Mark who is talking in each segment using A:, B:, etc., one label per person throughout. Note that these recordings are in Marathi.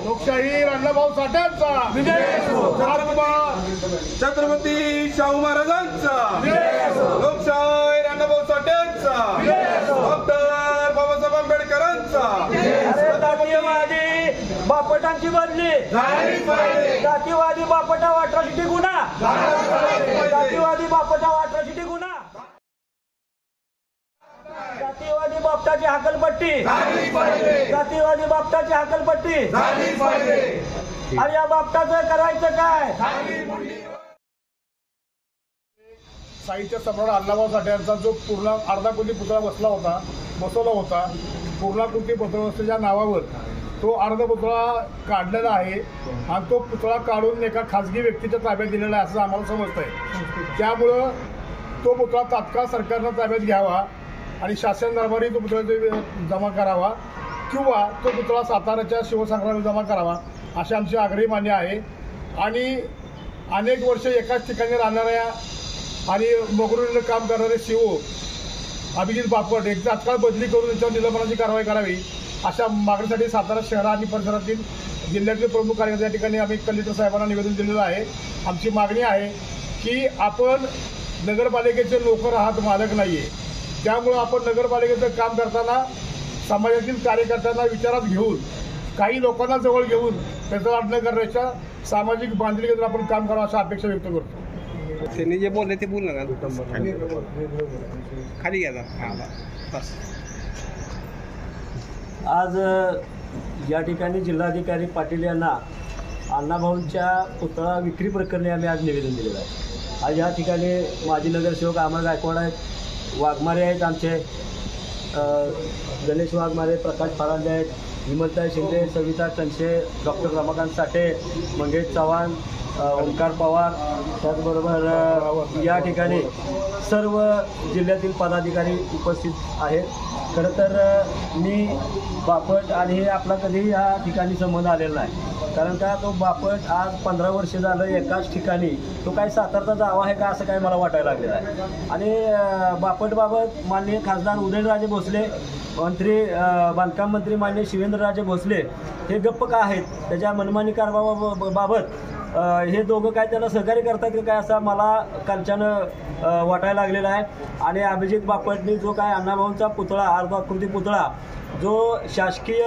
A: लोकशाही अण्णाभाऊ साठ्यांचा
B: छत्रपती शाहू महाराजांचा लोकशाही अण्णाभाऊ साठ्यांचा डॉक्टर बाबासाहेब आंबेडकरांचा
C: बापटांची बदली जातीवादी बापटा अट्रॉसिटी गुन्हा जातीवादी बापटा अट्रॉसिटी गुन्हा जातीवादी बापटाची हकलपट्टी जातीवादी बापटाची हकलपट्टी अरे या बापटाचं करायचं काय?
A: साहित्य सम्राट अण्णाभाऊ साठे यांचा जो पूर्ण अर्धाकृती पुतळा बसवला होता पूर्णाकृती पुतळ्याच्या नावावर तो अर्ध पुतळा काढलेला आहे आणि तो पुतळा काढून एका खाजगी व्यक्तीच्या ताब्यात दिलेला आहे असं आम्हाला समजतंय। त्यामुळं तो पुतळा तात्काळ सरकारनं ताब्यात घ्यावा आणि शासन दरबारी तो पुतळा जमा करावा किंवा तो पुतळा साताऱ्याच्या शिवसंग्रामला जमा करावा अशी आमची आग्रही मान्य आहे। आणि अनेक वर्ष एकाच ठिकाणी राहणाऱ्या आणि मोगरीनं काम करणारे सीओ अभिजित बापट एक तात्काळ बदली करून त्यांच्यावर निलंबनाची कारवाई करावी अशा मागणीसाठी सातारा शहर आणि परिसरातील जिल्ह्यातील प्रमुख कार्यकर्ते या ठिकाणी आम्ही कलेक्टर साहेबांना निवेदन दिलेलं आहे। आमची मागणी आहे की आपण नगरपालिकेचे नोकर आहात, मालक नाही आहे। त्यामुळं आपण नगरपालिकेचं काम करताना समाजातील कार्यकर्त्यांना विचारात घेऊन काही लोकांना जवळ घेऊन त्याचं वाटणं करण्याच्या सामाजिक बांधिलकीतून आपण काम करावं अशा अपेक्षा व्यक्त करतो।
D: त्यांनी जे बोलले ते बोल नका खाली घ्या बस।
C: आज या ठिकाणी जिल्हाधिकारी पाटील यांना अण्णाभाऊंच्या पुतळा विक्री प्रकरणी आम्ही आज निवेदन दिलेलं आहे। आज या ठिकाणी माजी नगरसेवक अमर गायकवाड आहेत, वाघमारे आहेत, आमचे गणेश वाघमारे, प्रकाश फरांदे आहेत, हिमंताई शिंदे, सविता टनशे, डॉक्टर रमाकांत साठे, मंगेश चव्हाण, ओंकार पवार, त्याचबरोबर या ठिकाणी सर्व जिल्ह्यातील पदाधिकारी उपस्थित आहेत। खरं तर मी बापट आणि हे आपला कधीही या ठिकाणी संबंध आलेला नाही, कारण का तो बापट आज 15 वर्ष झालं एकाच ठिकाणी, तो काही सातारचा जावा आहे का असं काही मला वाटायला लागलेलं आहे। आणि बापटबाबत माननीय खासदार उदयनराजे भोसले, मंत्री बांधकाम मंत्री माननीय शिवेंद्रराजे भोसले हे गप्प का आहेत? त्याच्या मनमानी कारभाराबाबत हे दोघं काय त्याला सहकार्य करतात का काय असं मला कालच्यानं वाटायला लागलेलं आहे। आणि अभिजित बापटनी जो काय अण्णाभाऊंचा पुतळा अर्धाकृती पुतळा जो शासकीय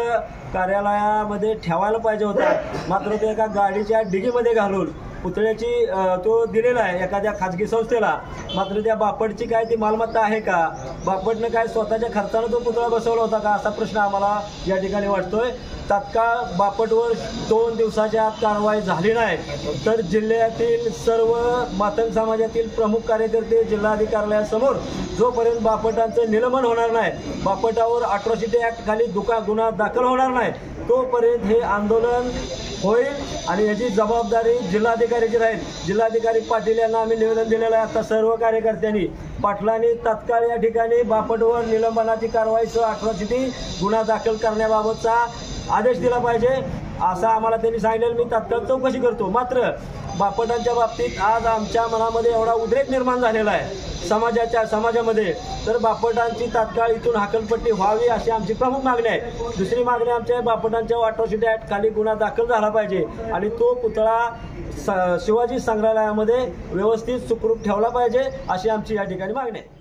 C: कार्यालयामध्ये ठेवायला पाहिजे होता, मात्र ते एका गाडीच्या डिगीमध्ये घालून पुतळ्याची तो दिलेला आहे एखाद्या खाजगी संस्थेला। मात्र त्या बापटची काय ती मालमत्ता आहे का? बापटनं काय स्वतःच्या खर्चानं तो पुतळा बसवला होता का असा प्रश्न आम्हाला या ठिकाणी वाटतोय। तात्काळ बापटवर 2 दिवसाच्या आत कारवाई झाली नाही तर जिल्ह्यातील सर्व मातंग समाजातील प्रमुख कार्यकर्ते जिल्हाधिकाऱ्यासमोर जोपर्यंत बापटांचं निलंबन होणार नाही, बापटावर अट्रॉसिटी ॲक्ट खाली गुन्हा दाखल होणार नाही तोपर्यंत हे आंदोलन होईल आणि याची जबाबदारी जिल्हाधिकाऱ्याची राहील। जिल्हाधिकारी पाटील यांना आम्ही निवेदन दिलेलं आहे। आता सर्व कार्यकर्त्यांनी पाटलांनी तात्काळ या ठिकाणी बापटवर निलंबनाची कारवाईसह अट्रॉसिटी गुन्हा दाखल करण्याबाबतचा आदेश दिला पाहिजे असं आम्हाला त्यांनी सांगितलेलं। मी तात्काळ चौकशी करतो। मात्र बापटांच्या बाबतीत आज आमच्या मनामध्ये एवढा उद्रेक निर्माण झालेला आहे समाजामध्ये, तर बापटांची तात्काळ इथून हकलपट्टी व्हावी अशी आमची प्रमुख मागणी आहे। दुसरी मागणी आमच्या बापटांच्या अट्रॉसिटी ॲक्ट खाली गुन्हा दाखल झाला पाहिजे आणि तो पुतळा शिवाजी संग्रहालयामध्ये व्यवस्थित सुखरूप ठेवला पाहिजे अशी आमची या ठिकाणी मागणी आहे।